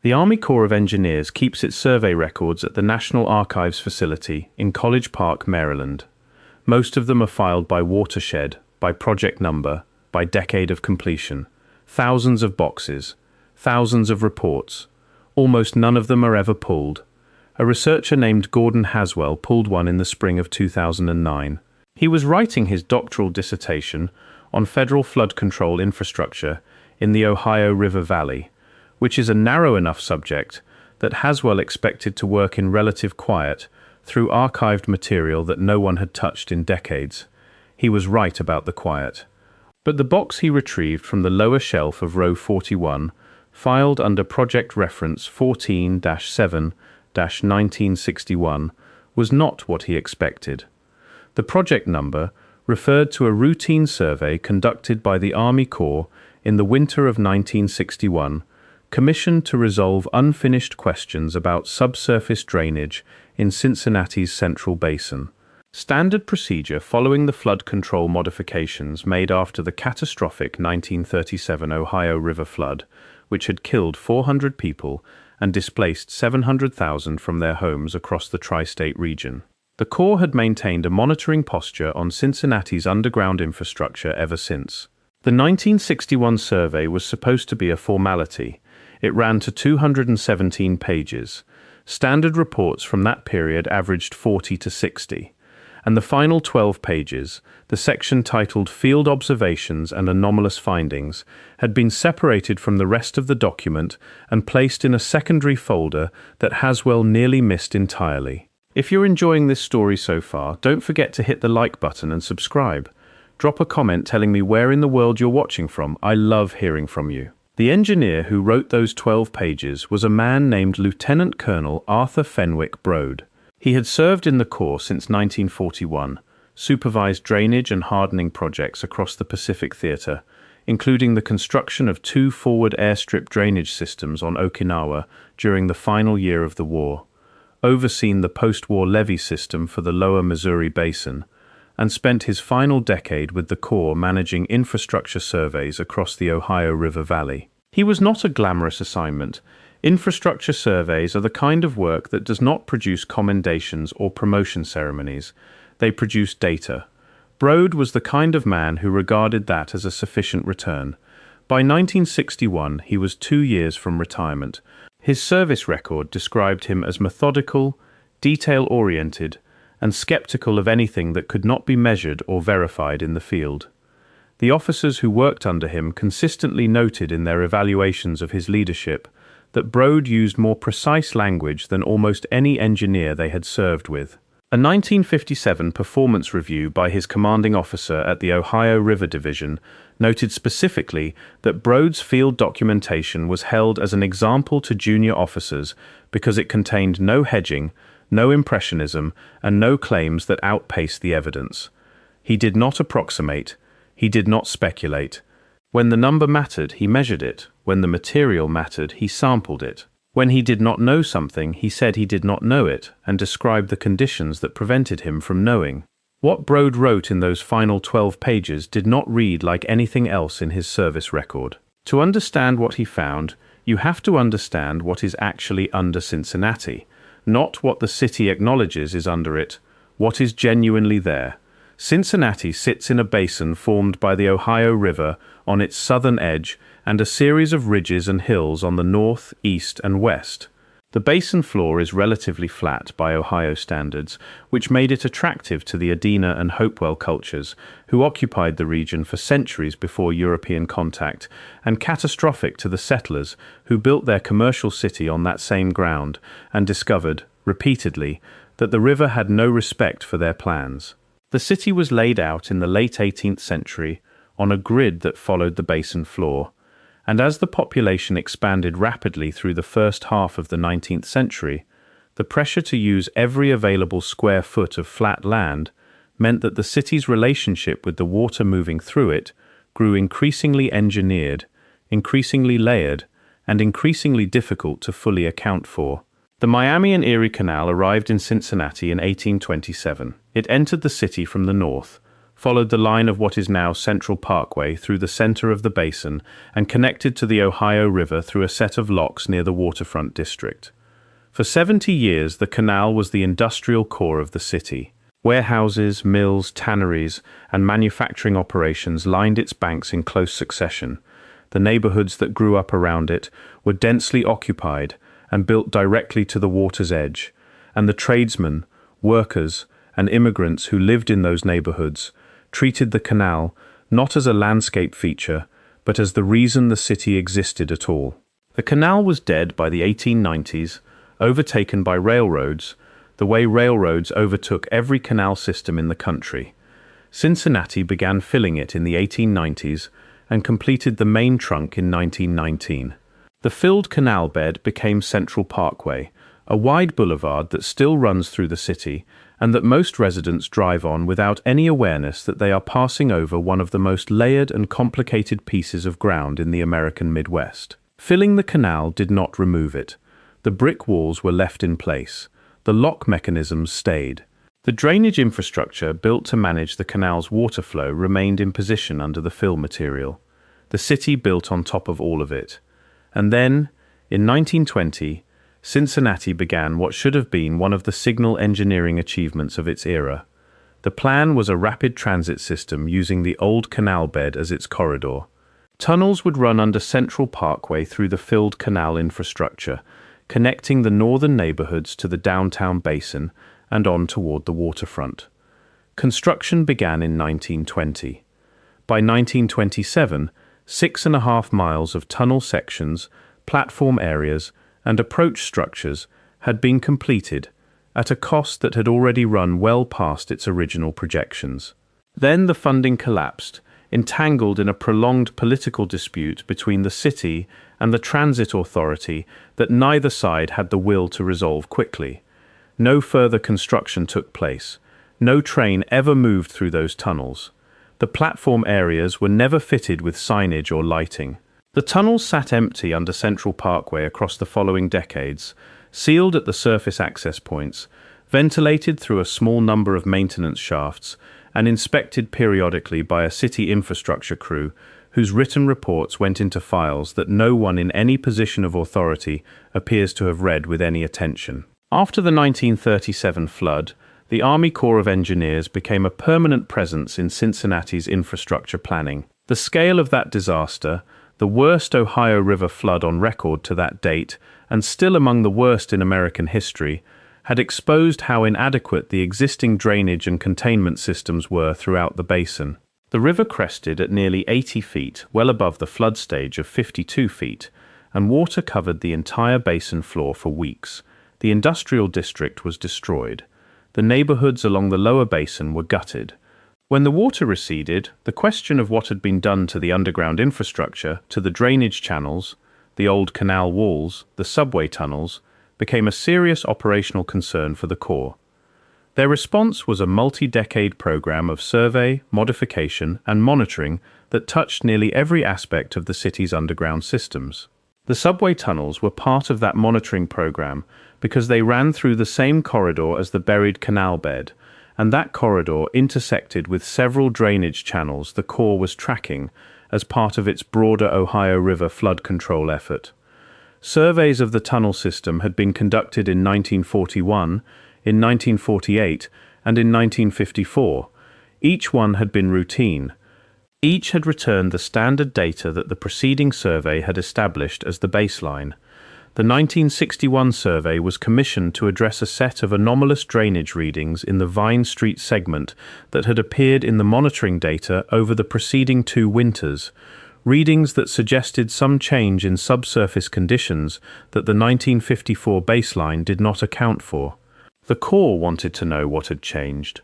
The Army Corps of Engineers keeps its survey records at the National Archives facility in College Park, Maryland. Most of them are filed by watershed, by project number, by decade of completion. Thousands of boxes, thousands of reports. Almost none of them are ever pulled. A researcher named Gordon Haswell pulled one in the spring of 2009. He was writing his doctoral dissertation on federal flood control infrastructure in the Ohio River Valley, which is a narrow enough subject that Haswell expected to work in relative quiet through archived material that no one had touched in decades. He was right about the quiet. But the box he retrieved from the lower shelf of row 41, filed under project reference 14-7-1961, was not what he expected. The project number referred to a routine survey conducted by the Army Corps in the winter of 1961, commissioned to resolve unfinished questions about subsurface drainage in Cincinnati's Central Basin. Standard procedure following the flood control modifications made after the catastrophic 1937 Ohio River flood, which had killed 400 people and displaced 700,000 from their homes across the tri-state region. The Corps had maintained a monitoring posture on Cincinnati's underground infrastructure ever since. The 1961 survey was supposed to be a formality. It ran to 217 pages. Standard reports from that period averaged 40 to 60. And the final 12 pages, the section titled Field Observations and Anomalous Findings, had been separated from the rest of the document and placed in a secondary folder that Haswell nearly missed entirely. If you're enjoying this story so far, don't forget to hit the like button and subscribe. Drop a comment telling me where in the world you're watching from. I love hearing from you. The engineer who wrote those 12 pages was a man named Lieutenant Colonel Arthur Fenwick Brode. He had served in the Corps since 1941, supervised drainage and hardening projects across the Pacific Theater, including the construction of 2 forward airstrip drainage systems on Okinawa during the final year of the war, overseen the post-war levee system for the lower Missouri Basin, and spent his final decade with the Corps managing infrastructure surveys across the Ohio River Valley. He was not a glamorous assignment. Infrastructure surveys are the kind of work that does not produce commendations or promotion ceremonies. They produce data. Brode was the kind of man who regarded that as a sufficient return. By 1961, he was 2 years from retirement. His service record described him as methodical, detail-oriented, and skeptical of anything that could not be measured or verified in the field. The officers who worked under him consistently noted in their evaluations of his leadership that Brode used more precise language than almost any engineer they had served with. A 1957 performance review by his commanding officer at the Ohio River Division noted specifically that Brode's field documentation was held as an example to junior officers because it contained no hedging, no impressionism, and no claims that outpaced the evidence. He did not approximate. He did not speculate. When the number mattered, he measured it. When the material mattered, he sampled it. When he did not know something, he said he did not know it, and described the conditions that prevented him from knowing. What Brode wrote in those final 12 pages did not read like anything else in his service record. To understand what he found, you have to understand what is actually under Cincinnati, not what the city acknowledges is under it, what is genuinely there. Cincinnati sits in a basin formed by the Ohio River on its southern edge and a series of ridges and hills on the north, east, and west. The basin floor is relatively flat by Ohio standards, which made it attractive to the Adena and Hopewell cultures, who occupied the region for centuries before European contact, and catastrophic to the settlers who built their commercial city on that same ground and discovered, repeatedly, that the river had no respect for their plans. The city was laid out in the late 18th century on a grid that followed the basin floor, and as the population expanded rapidly through the first half of the 19th century, the pressure to use every available square foot of flat land meant that the city's relationship with the water moving through it grew increasingly engineered, increasingly layered, and increasingly difficult to fully account for. The Miami and Erie Canal arrived in Cincinnati in 1827. It entered the city from the north, followed the line of what is now Central Parkway through the center of the basin and connected to the Ohio River through a set of locks near the waterfront district. For 70 years, the canal was the industrial core of the city. Warehouses, mills, tanneries, and manufacturing operations lined its banks in close succession. The neighborhoods that grew up around it were densely occupied and built directly to the water's edge, and the tradesmen, workers, and immigrants who lived in those neighborhoods treated the canal not as a landscape feature, but as the reason the city existed at all. The canal was dead by the 1890s, overtaken by railroads, the way railroads overtook every canal system in the country. Cincinnati began filling it in the 1890s and completed the main trunk in 1919. The filled canal bed became Central Parkway, a wide boulevard that still runs through the city and that most residents drive on without any awareness that they are passing over one of the most layered and complicated pieces of ground in the American Midwest. Filling the canal did not remove it. The brick walls were left in place. The lock mechanisms stayed. The drainage infrastructure built to manage the canal's water flow remained in position under the fill material. The city built on top of all of it. And then, in 1920, Cincinnati began what should have been one of the signal engineering achievements of its era. The plan was a rapid transit system using the old canal bed as its corridor. Tunnels would run under Central Parkway through the filled canal infrastructure, connecting the northern neighborhoods to the downtown basin and on toward the waterfront. Construction began in 1920. By 1927, 6.5 miles of tunnel sections, platform areas, and approach structures had been completed at a cost that had already run well past its original projections. Then the funding collapsed, entangled in a prolonged political dispute between the city and the transit authority that neither side had the will to resolve quickly. No further construction took place. No train ever moved through those tunnels. The platform areas were never fitted with signage or lighting. The tunnels sat empty under Central Parkway across the following decades, sealed at the surface access points, ventilated through a small number of maintenance shafts, and inspected periodically by a city infrastructure crew whose written reports went into files that no one in any position of authority appears to have read with any attention. After the 1937 flood, the Army Corps of Engineers became a permanent presence in Cincinnati's infrastructure planning. The scale of that disaster, the worst Ohio River flood on record to that date, and still among the worst in American history, had exposed how inadequate the existing drainage and containment systems were throughout the basin. The river crested at nearly 80 feet, well above the flood stage of 52 feet, and water covered the entire basin floor for weeks. The industrial district was destroyed. The neighborhoods along the lower basin were gutted. When the water receded, the question of what had been done to the underground infrastructure, to the drainage channels, the old canal walls, the subway tunnels, became a serious operational concern for the Corps. Their response was a multi-decade program of survey, modification, and monitoring that touched nearly every aspect of the city's underground systems. The subway tunnels were part of that monitoring program because they ran through the same corridor as the buried canal bed, and that corridor intersected with several drainage channels the Corps was tracking as part of its broader Ohio River flood control effort. Surveys of the tunnel system had been conducted in 1941, in 1948, and in 1954. Each one had been routine. Each had returned the standard data that the preceding survey had established as the baseline. The 1961 survey was commissioned to address a set of anomalous drainage readings in the Vine Street segment that had appeared in the monitoring data over the preceding 2 winters, readings that suggested some change in subsurface conditions that the 1954 baseline did not account for. The Corps wanted to know what had changed,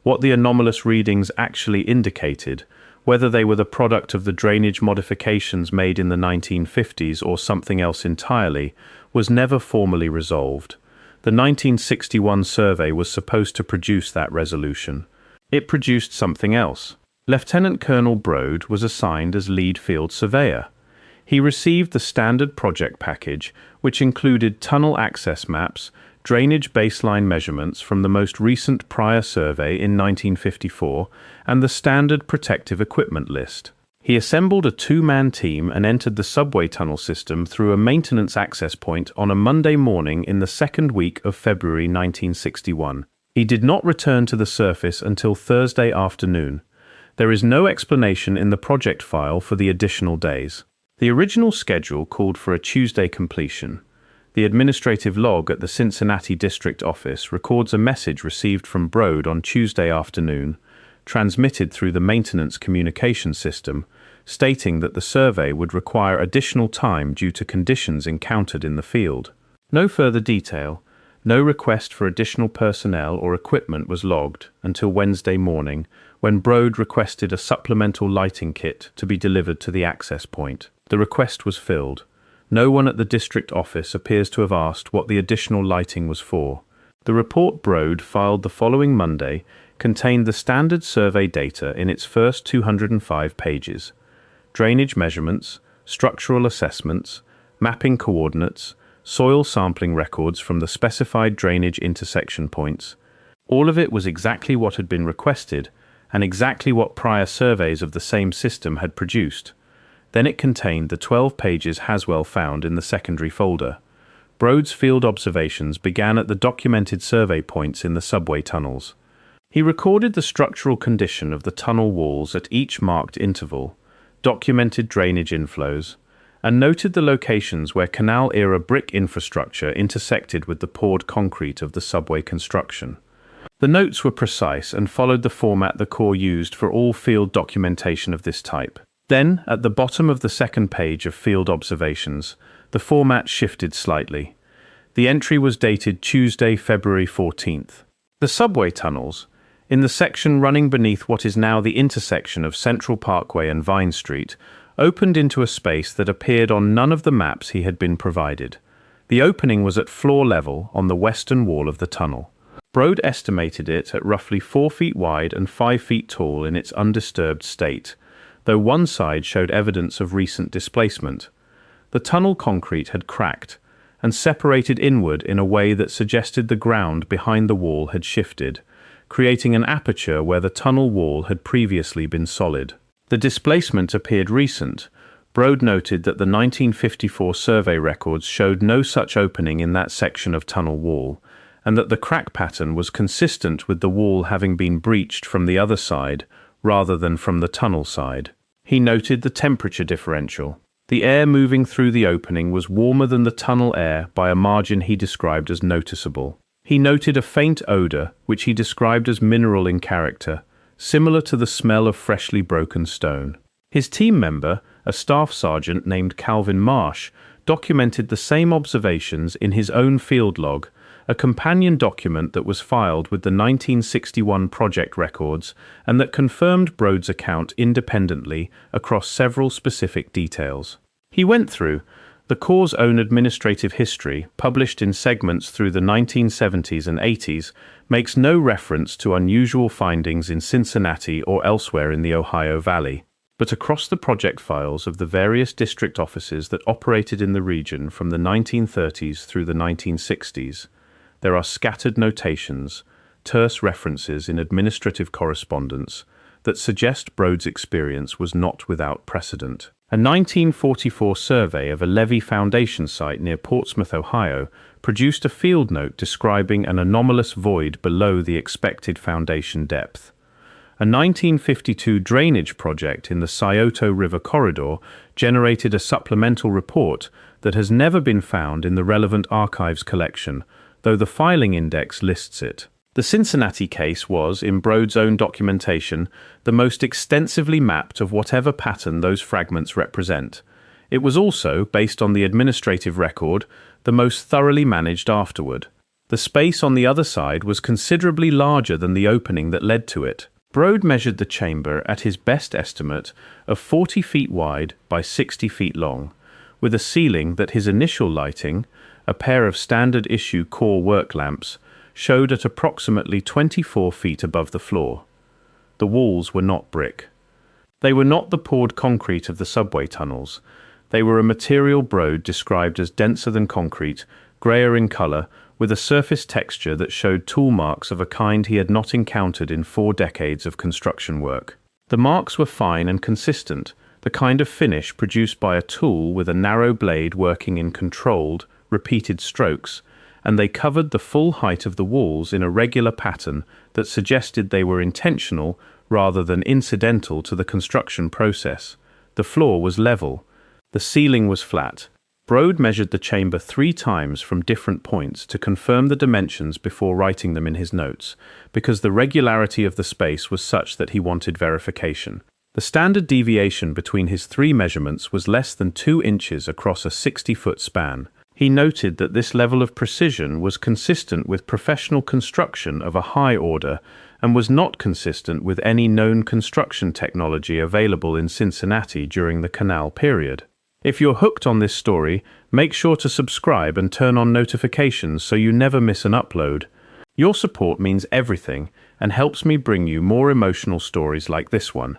what the anomalous readings actually indicated, whether they were the product of the drainage modifications made in the 1950s or something else entirely, was never formally resolved. The 1961 survey was supposed to produce that resolution. It produced something else. Lieutenant Colonel Brode was assigned as lead field surveyor. He received the standard project package, which included tunnel access maps, drainage baseline measurements from the most recent prior survey in 1954, and the standard protective equipment list. He assembled a two-man team and entered the subway tunnel system through a maintenance access point on a Monday morning in the second week of February 1961. He did not return to the surface until Thursday afternoon. There is no explanation in the project file for the additional days. The original schedule called for a Tuesday completion. The administrative log at the Cincinnati district office records a message received from Brode on Tuesday afternoon, transmitted through the maintenance communication system, stating that the survey would require additional time due to conditions encountered in the field. No further detail, no request for additional personnel or equipment was logged until Wednesday morning, when Brode requested a supplemental lighting kit to be delivered to the access point. The request was filled. No one at the district office appears to have asked what the additional lighting was for. The report Brode filed the following Monday contained the standard survey data in its first 205 pages. Drainage measurements, structural assessments, mapping coordinates, soil sampling records from the specified drainage intersection points. All of it was exactly what had been requested and exactly what prior surveys of the same system had produced. Then it contained the 12 pages Haswell found in the secondary folder. Brode's field observations began at the documented survey points in the subway tunnels. He recorded the structural condition of the tunnel walls at each marked interval, documented drainage inflows, and noted the locations where canal-era brick infrastructure intersected with the poured concrete of the subway construction. The notes were precise and followed the format the Corps used for all field documentation of this type. Then, at the bottom of the second page of field observations, the format shifted slightly. The entry was dated Tuesday, February 14th. The subway tunnels, in the section running beneath what is now the intersection of Central Parkway and Vine Street, opened into a space that appeared on none of the maps he had been provided. The opening was at floor level on the western wall of the tunnel. Brode estimated it at roughly 4 feet wide and 5 feet tall in its undisturbed state, though one side showed evidence of recent displacement. The tunnel concrete had cracked and separated inward in a way that suggested the ground behind the wall had shifted, creating an aperture where the tunnel wall had previously been solid. The displacement appeared recent. Brode noted that the 1954 survey records showed no such opening in that section of tunnel wall, and that the crack pattern was consistent with the wall having been breached from the other side rather than from the tunnel side. He noted the temperature differential. The air moving through the opening was warmer than the tunnel air by a margin he described as noticeable. He noted a faint odor, which he described as mineral in character, similar to the smell of freshly broken stone. His team member, a staff sergeant named Calvin Marsh, documented the same observations in his own field log, a companion document that was filed with the 1961 project records and that confirmed Brode's account independently across several specific details. He went through the Corps' own administrative history, published in segments through the 1970s and 80s, makes no reference to unusual findings in Cincinnati or elsewhere in the Ohio Valley. But across the project files of the various district offices that operated in the region from the 1930s through the 1960s, there are scattered notations, terse references in administrative correspondence that suggest Brode's experience was not without precedent. A 1944 survey of a levee foundation site near Portsmouth, Ohio, produced a field note describing an anomalous void below the expected foundation depth. A 1952 drainage project in the Scioto River corridor generated a supplemental report that has never been found in the relevant archives collection, though the filing index lists it. The Cincinnati case was, in Brode's own documentation, the most extensively mapped of whatever pattern those fragments represent. It was also, based on the administrative record, the most thoroughly managed afterward. The space on the other side was considerably larger than the opening that led to it. Brode measured the chamber at his best estimate of 40 feet wide by 60 feet long, with a ceiling that his initial lighting, a pair of standard issue Corps work lamps, showed at approximately 24 feet above the floor. The walls were not brick. They were not the poured concrete of the subway tunnels. They were a material Brode described as denser than concrete, grayer in color, with a surface texture that showed tool marks of a kind he had not encountered in 4 decades of construction work. The marks were fine and consistent, the kind of finish produced by a tool with a narrow blade working in controlled, repeated strokes, and they covered the full height of the walls in a regular pattern that suggested they were intentional rather than incidental to the construction process. The floor was level. The ceiling was flat. Brode measured the chamber 3 times from different points to confirm the dimensions before writing them in his notes, because the regularity of the space was such that he wanted verification. The standard deviation between his 3 measurements was less than 2 inches across a 60-foot span. He noted that this level of precision was consistent with professional construction of a high order and was not consistent with any known construction technology available in Cincinnati during the Canal period. If you're hooked on this story, make sure to subscribe and turn on notifications so you never miss an upload. Your support means everything and helps me bring you more emotional stories like this one.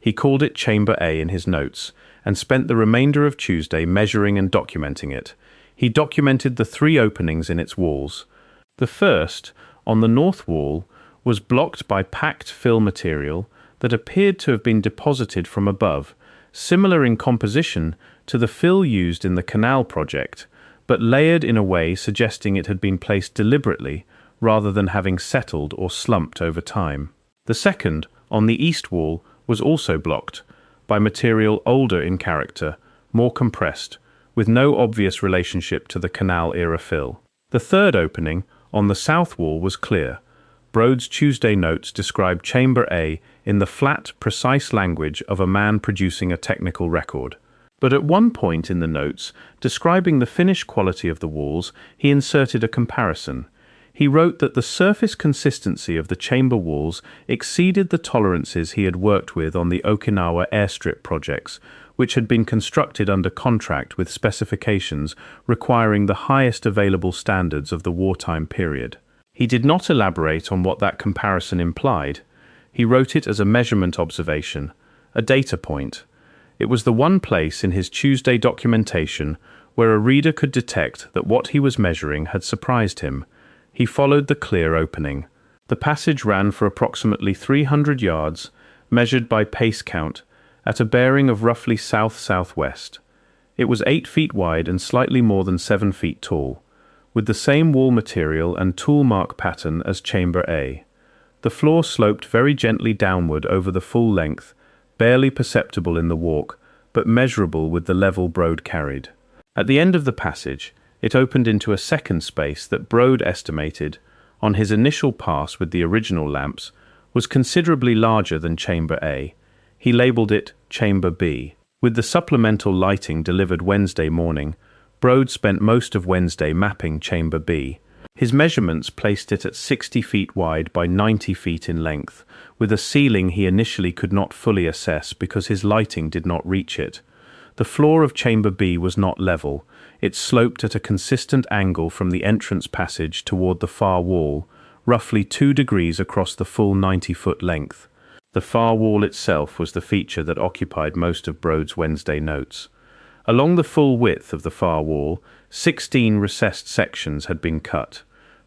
He called it Chamber A in his notes and spent the remainder of Tuesday measuring and documenting it. He documented the 3 openings in its walls. The first, on the north wall, was blocked by packed fill material that appeared to have been deposited from above, similar in composition to the fill used in the canal project, but layered in a way suggesting it had been placed deliberately rather than having settled or slumped over time. The second, on the east wall, was also blocked by material older in character, more compressed, with no obvious relationship to the canal-era fill. The third opening, on the south wall, was clear. Brode's Tuesday notes described Chamber A in the flat, precise language of a man producing a technical record. But at one point in the notes, describing the finish quality of the walls, he inserted a comparison. He wrote that the surface consistency of the chamber walls exceeded the tolerances he had worked with on the Okinawa airstrip projects, which had been constructed under contract with specifications requiring the highest available standards of the wartime period. He did not elaborate on what that comparison implied. He wrote it as a measurement observation, a data point. It was the one place in his Tuesday documentation where a reader could detect that what he was measuring had surprised him. He followed the clear opening. The passage ran for approximately 300 yards, measured by pace count, at a bearing of roughly south-southwest. It was 8 feet wide and slightly more than 7 feet tall, with the same wall material and tool mark pattern as Chamber A. The floor sloped very gently downward over the full length, barely perceptible in the walk, but measurable with the level Brode carried. At the end of the passage, it opened into a second space that Brode estimated, on his initial pass with the original lamps, was considerably larger than Chamber A. He labeled it Chamber B. With the supplemental lighting delivered Wednesday morning, Brode spent most of Wednesday mapping Chamber B. His measurements placed it at 60 feet wide by 90 feet in length, with a ceiling he initially could not fully assess because his lighting did not reach it. The floor of Chamber B was not level. It sloped at a consistent angle from the entrance passage toward the far wall, roughly 2 degrees across the full 90-foot length. The far wall itself was the feature that occupied most of Brode's Wednesday notes. Along the full width of the far wall, 16 recessed sections had been cut.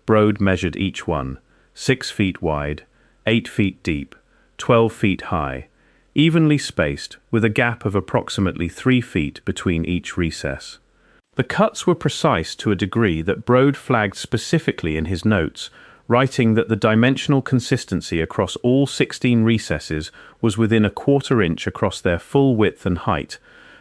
Brode measured each one, 6 feet wide, 8 feet deep, 12 feet high, evenly spaced, with a gap of approximately 3 feet between each recess. The cuts were precise to a degree that Brode flagged specifically in his notes, writing that the dimensional consistency across all 16 recesses was within a quarter inch across their full width and height,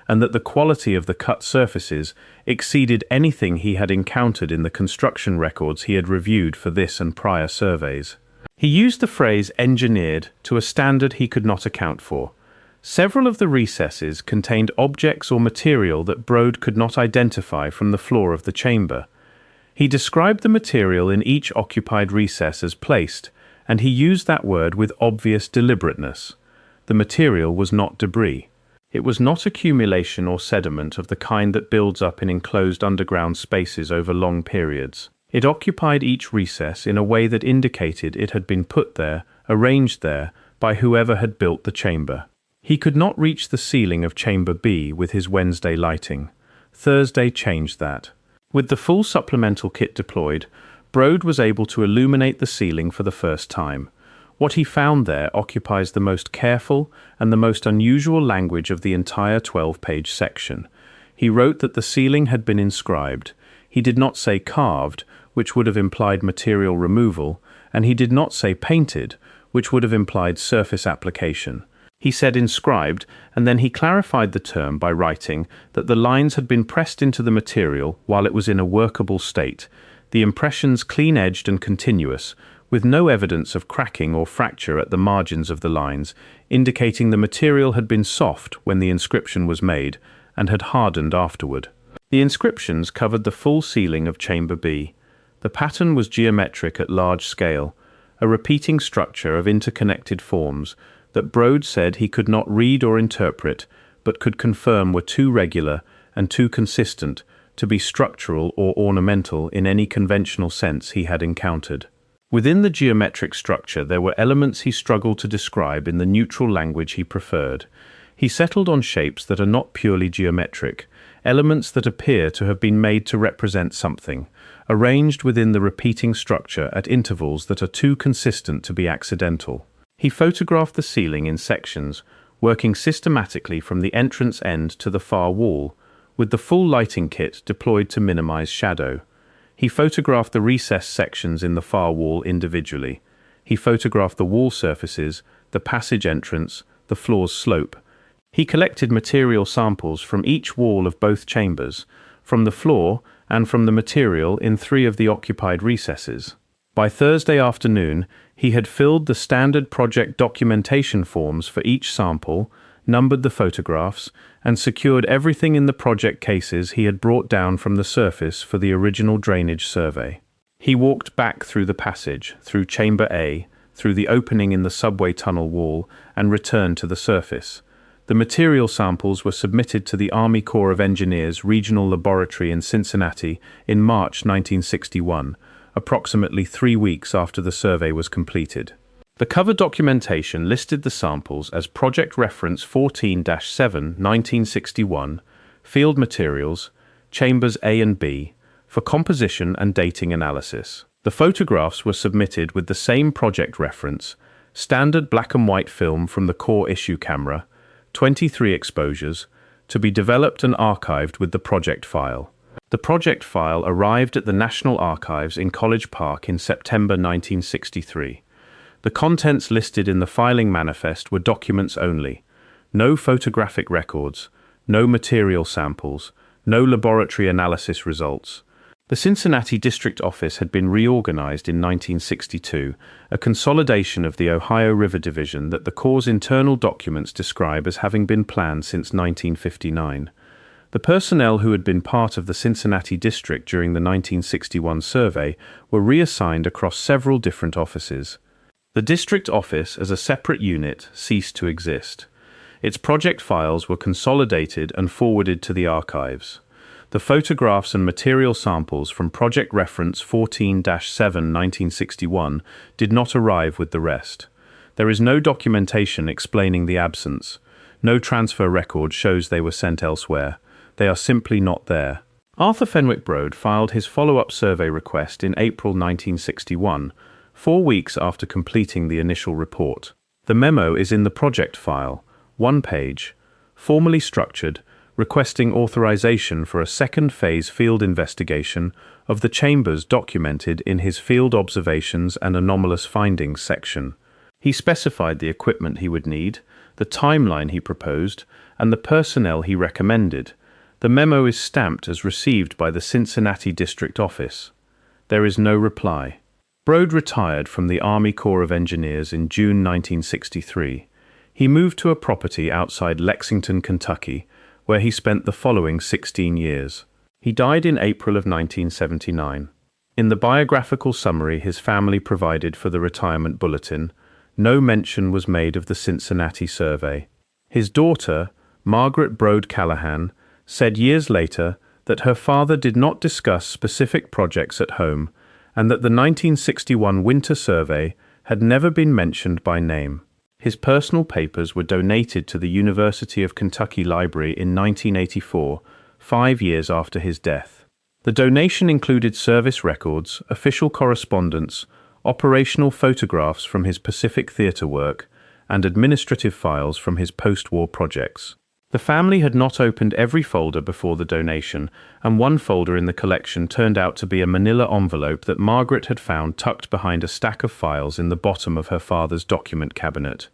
and that the quality of the cut surfaces exceeded anything he had encountered in the construction records he had reviewed for this and prior surveys. He used the phrase engineered to a standard he could not account for. Several of the recesses contained objects or material that Brode could not identify from the floor of the chamber. He described the material in each occupied recess as placed, and he used that word with obvious deliberateness. The material was not debris. It was not accumulation or sediment of the kind that builds up in enclosed underground spaces over long periods. It occupied each recess in a way that indicated it had been put there, arranged there, by whoever had built the chamber. He could not reach the ceiling of Chamber B with his Wednesday lighting. Thursday changed that. With the full supplemental kit deployed, Brode was able to illuminate the ceiling for the first time. What he found there occupies the most careful and the most unusual language of the entire 12-page section. He wrote that the ceiling had been inscribed. He did not say carved, which would have implied material removal, and he did not say painted, which would have implied surface application. He said inscribed, and then he clarified the term by writing that the lines had been pressed into the material while it was in a workable state, the impressions clean-edged and continuous, with no evidence of cracking or fracture at the margins of the lines, indicating the material had been soft when the inscription was made and had hardened afterward. The inscriptions covered the full ceiling of Chamber B. The pattern was geometric at large scale, a repeating structure of interconnected forms that Brode said he could not read or interpret, but could confirm were too regular and too consistent to be structural or ornamental in any conventional sense he had encountered. Within the geometric structure there were elements he struggled to describe in the neutral language he preferred. He settled on shapes that are not purely geometric, elements that appear to have been made to represent something, arranged within the repeating structure at intervals that are too consistent to be accidental. He photographed the ceiling in sections, working systematically from the entrance end to the far wall, with the full lighting kit deployed to minimize shadow. He photographed the recessed sections in the far wall individually. He photographed the wall surfaces, the passage entrance, the floor's slope. He collected material samples from each wall of both chambers, from the floor and from the material in 3 of the occupied recesses. By Thursday afternoon, he had filled the standard project documentation forms for each sample, numbered the photographs, and secured everything in the project cases he had brought down from the surface for the original drainage survey. He walked back through the passage, through Chamber A, through the opening in the subway tunnel wall, and returned to the surface. The material samples were submitted to the Army Corps of Engineers Regional Laboratory in Cincinnati in March 1961, approximately 3 weeks after the survey was completed. The cover documentation listed the samples as Project Reference 14-7, 1961, Field Materials, Chambers A and B, for composition and dating analysis. The photographs were submitted with the same project reference, standard black and white film from the core issue camera, 23 exposures, to be developed and archived with the project file. The project file arrived at the National Archives in College Park in September 1963. The contents listed in the filing manifest were documents only. No photographic records, no material samples, no laboratory analysis results. The Cincinnati District Office had been reorganized in 1962, a consolidation of the Ohio River Division that the Corps' internal documents describe as having been planned since 1959. The personnel who had been part of the Cincinnati district during the 1961 survey were reassigned across several different offices. The district office as a separate unit ceased to exist. Its project files were consolidated and forwarded to the archives. The photographs and material samples from Project Reference 14-7, 1961 did not arrive with the rest. There is no documentation explaining the absence. No transfer record shows they were sent elsewhere. They are simply not there. Arthur Fenwick Brode filed his follow-up survey request in April 1961, 4 weeks after completing the initial report. The memo is in the project file, 1 page, formally structured, requesting authorization for a second phase field investigation of the chambers documented in his Field Observations and Anomalous Findings section. He specified the equipment he would need, the timeline he proposed, and the personnel he recommended. The memo is stamped as received by the Cincinnati District Office. There is no reply. Brode retired from the Army Corps of Engineers in June 1963. He moved to a property outside Lexington, Kentucky, where he spent the following 16 years. He died in April of 1979. In the biographical summary his family provided for the retirement bulletin, no mention was made of the Cincinnati survey. His daughter, Margaret Brode Callahan, said years later that her father did not discuss specific projects at home and that the 1961 winter survey had never been mentioned by name. His personal papers were donated to the University of Kentucky Library in 1984, 5 years after his death. The donation included service records, official correspondence, operational photographs from his Pacific Theater work, and administrative files from his post-war projects. The family had not opened every folder before the donation, and one folder in the collection turned out to be a manila envelope that Margaret had found tucked behind a stack of files in the bottom of her father's document cabinet.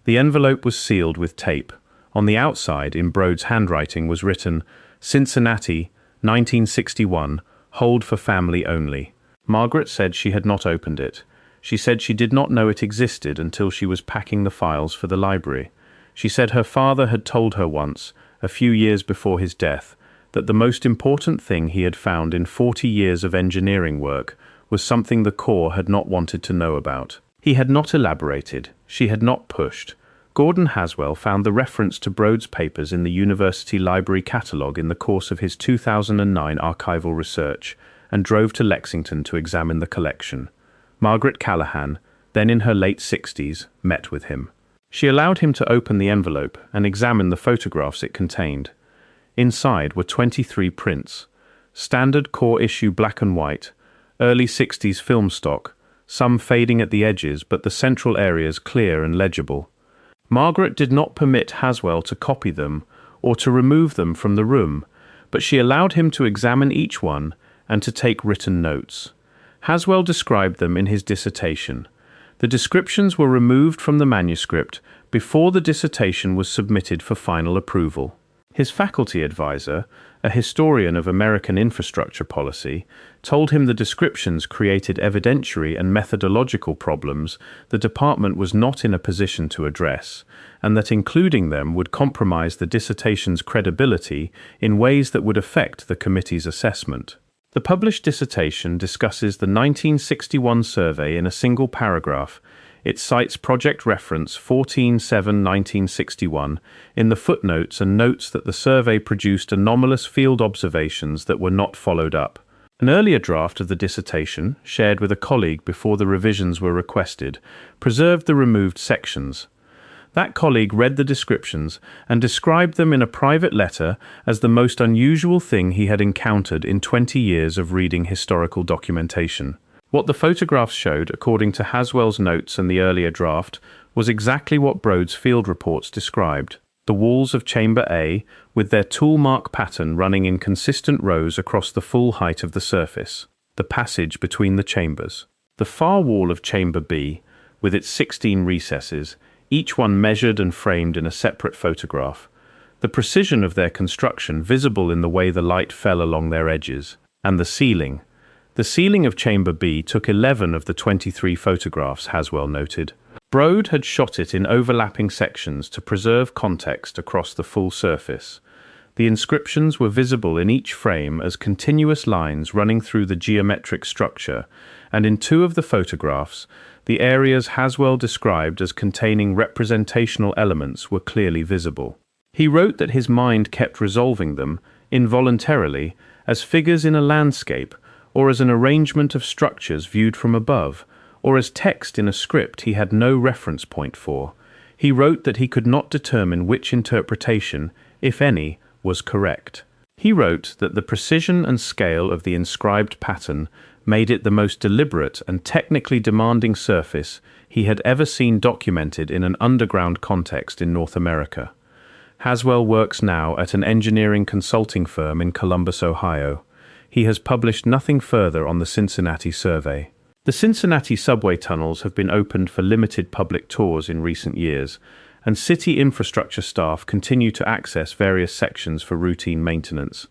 The envelope was sealed with tape. On the outside, in Brode's handwriting, was written, "Cincinnati, 1961, hold for family only." Margaret said she had not opened it. She said she did not know it existed until she was packing the files for the library. She said her father had told her once, a few years before his death, that the most important thing he had found in 40 years of engineering work was something the Corps had not wanted to know about. He had not elaborated. She had not pushed. Gordon Haswell found the reference to Brode's papers in the University Library catalogue in the course of his 2009 archival research and drove to Lexington to examine the collection. Margaret Callahan, then in her late 60s, met with him. She allowed him to open the envelope and examine the photographs it contained. Inside were 23 prints, standard core issue black and white, early 60s film stock, some fading at the edges but the central areas clear and legible. Margaret did not permit Haswell to copy them or to remove them from the room, but she allowed him to examine each one and to take written notes. Haswell described them in his dissertation. The descriptions were removed from the manuscript before the dissertation was submitted for final approval. His faculty advisor, a historian of American infrastructure policy, told him the descriptions created evidentiary and methodological problems the department was not in a position to address, and that including them would compromise the dissertation's credibility in ways that would affect the committee's assessment. The published dissertation discusses the 1961 survey in a single paragraph. It cites project reference 14-7-1961 in the footnotes and notes that the survey produced anomalous field observations that were not followed up. An earlier draft of the dissertation, shared with a colleague before the revisions were requested, preserved the removed sections. That colleague read the descriptions and described them in a private letter as the most unusual thing he had encountered in 20 years of reading historical documentation. What the photographs showed, according to Haswell's notes and the earlier draft, was exactly what Brode's field reports described. The walls of Chamber A, with their tool mark pattern running in consistent rows across the full height of the surface. The passage between the chambers. The far wall of Chamber B, with its 16 recesses, each one measured and framed in a separate photograph. The precision of their construction visible in the way the light fell along their edges. And the ceiling. The ceiling of Chamber B took 11 of the 23 photographs, Haswell noted. Brode had shot it in overlapping sections to preserve context across the full surface. The inscriptions were visible in each frame as continuous lines running through the geometric structure, and in 2 of the photographs, the areas Haswell described as containing representational elements were clearly visible. He wrote that his mind kept resolving them, involuntarily, as figures in a landscape, or as an arrangement of structures viewed from above, or as text in a script he had no reference point for. He wrote that he could not determine which interpretation, if any, was correct. He wrote that the precision and scale of the inscribed pattern made it the most deliberate and technically demanding surface he had ever seen documented in an underground context in North America. Haswell works now at an engineering consulting firm in Columbus, Ohio. He has published nothing further on the Cincinnati survey. The Cincinnati subway tunnels have been opened for limited public tours in recent years, and city infrastructure staff continue to access various sections for routine maintenance.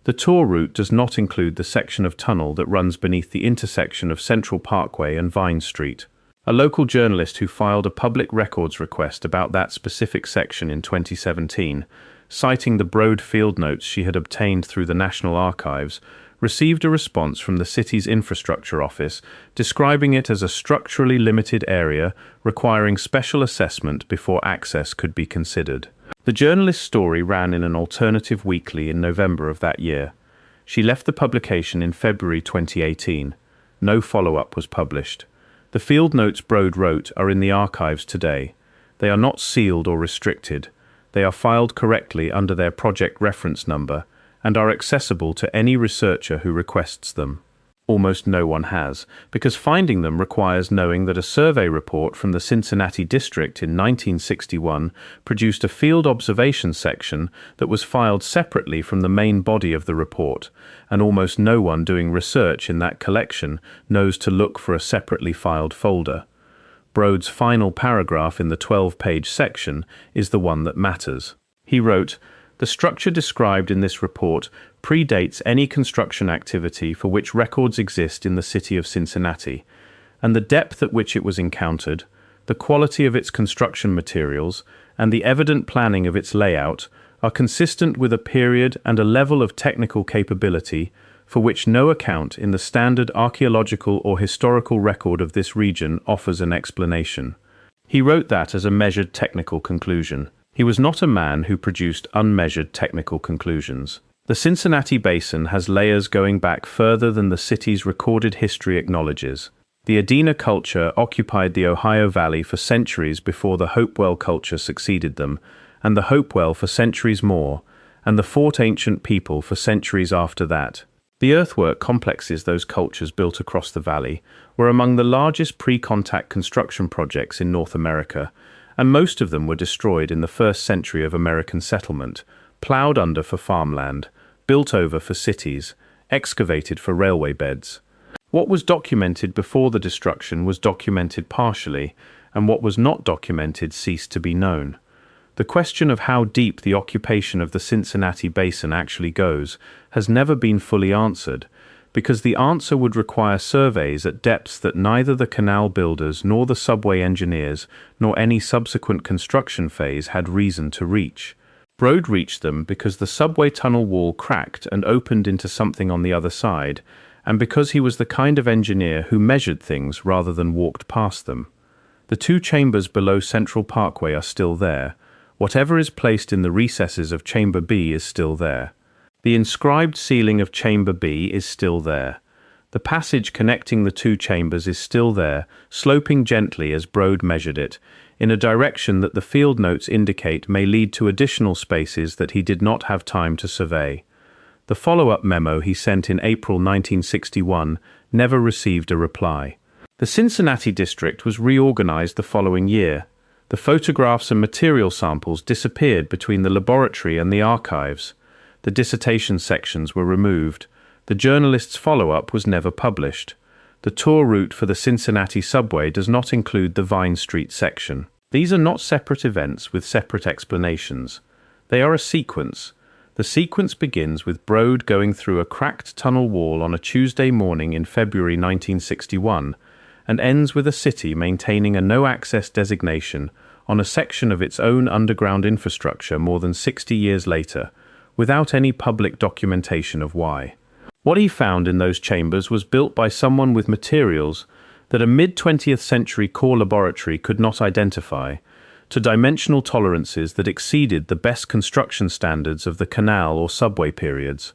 The tour route does not include the section of tunnel that runs beneath the intersection of Central Parkway and Vine Street. A local journalist who filed a public records request about that specific section in 2017, citing the Brode field notes she had obtained through the National Archives, received a response from the city's infrastructure office describing it as a structurally limited area requiring special assessment before access could be considered. The journalist's story ran in an alternative weekly in November of that year. She left the publication in February 2018. No follow-up was published. The field notes Brode wrote are in the archives today. They are not sealed or restricted. They are filed correctly under their project reference number, and are accessible to any researcher who requests them. Almost no one has, because finding them requires knowing that a survey report from the Cincinnati district in 1961 produced a field observation section that was filed separately from the main body of the report, and almost no one doing research in that collection knows to look for a separately filed folder. Brode's final paragraph in the 12-page section is the one that matters. He wrote, "The structure described in this report predates any construction activity for which records exist in the city of Cincinnati, and the depth at which it was encountered, the quality of its construction materials, and the evident planning of its layout are consistent with a period and a level of technical capability for which no account in the standard archaeological or historical record of this region offers an explanation." He wrote that as a measured technical conclusion. He was not a man who produced unmeasured technical conclusions. The Cincinnati Basin has layers going back further than the city's recorded history acknowledges. The Adena culture occupied the Ohio Valley for centuries before the Hopewell culture succeeded them, and the Hopewell for centuries more, and the Fort Ancient people for centuries after that. The earthwork complexes those cultures built across the valley were among the largest pre-contact construction projects in North America, and most of them were destroyed in the first century of American settlement, plowed under for farmland, built over for cities, excavated for railway beds. What was documented before the destruction was documented partially, and what was not documented ceased to be known. The question of how deep the occupation of the Cincinnati Basin actually goes has never been fully answered, because the answer would require surveys at depths that neither the canal builders nor the subway engineers nor any subsequent construction phase had reason to reach. Brode reached them because the subway tunnel wall cracked and opened into something on the other side, and because he was the kind of engineer who measured things rather than walked past them. The two chambers below Central Parkway are still there. Whatever is placed in the recesses of Chamber B is still there. The inscribed ceiling of Chamber B is still there. The passage connecting the two chambers is still there, sloping gently as Brode measured it, in a direction that the field notes indicate may lead to additional spaces that he did not have time to survey. The follow-up memo he sent in April 1961 never received a reply. The Cincinnati district was reorganized the following year. The photographs and material samples disappeared between the laboratory and the archives. The dissertation sections were removed. The journalist's follow-up was never published. The tour route for the Cincinnati subway does not include the Vine Street section. These are not separate events with separate explanations. They are a sequence. The sequence begins with Brode going through a cracked tunnel wall on a Tuesday morning in February 1961 and ends with a city maintaining a no-access designation on a section of its own underground infrastructure more than 60 years later, without any public documentation of why. What he found in those chambers was built by someone with materials that a mid-20th century core laboratory could not identify, to dimensional tolerances that exceeded the best construction standards of the canal or subway periods,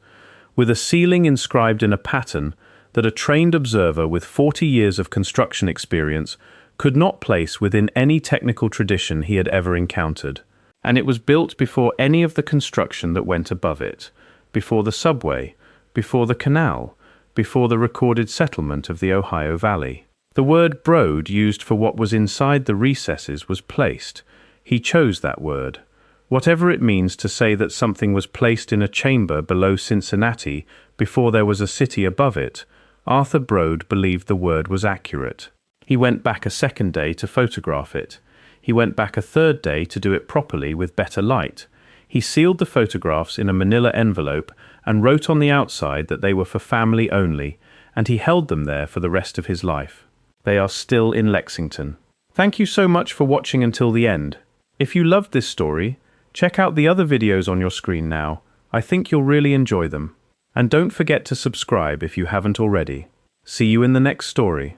with a ceiling inscribed in a pattern that a trained observer with 40 years of construction experience could not place within any technical tradition he had ever encountered. And it was built before any of the construction that went above it, before the subway, before the canal, before the recorded settlement of the Ohio Valley. The word Brode used for what was inside the recesses was placed. He chose that word. Whatever it means to say that something was placed in a chamber below Cincinnati before there was a city above it, Arthur Brode believed the word was accurate. He went back a second day to photograph it. He went back a third day to do it properly with better light. He sealed the photographs in a manila envelope and wrote on the outside that they were for family only, and he held them there for the rest of his life. They are still in Lexington. Thank you so much for watching until the end. If you loved this story, check out the other videos on your screen now. I think you'll really enjoy them. And don't forget to subscribe if you haven't already. See you in the next story.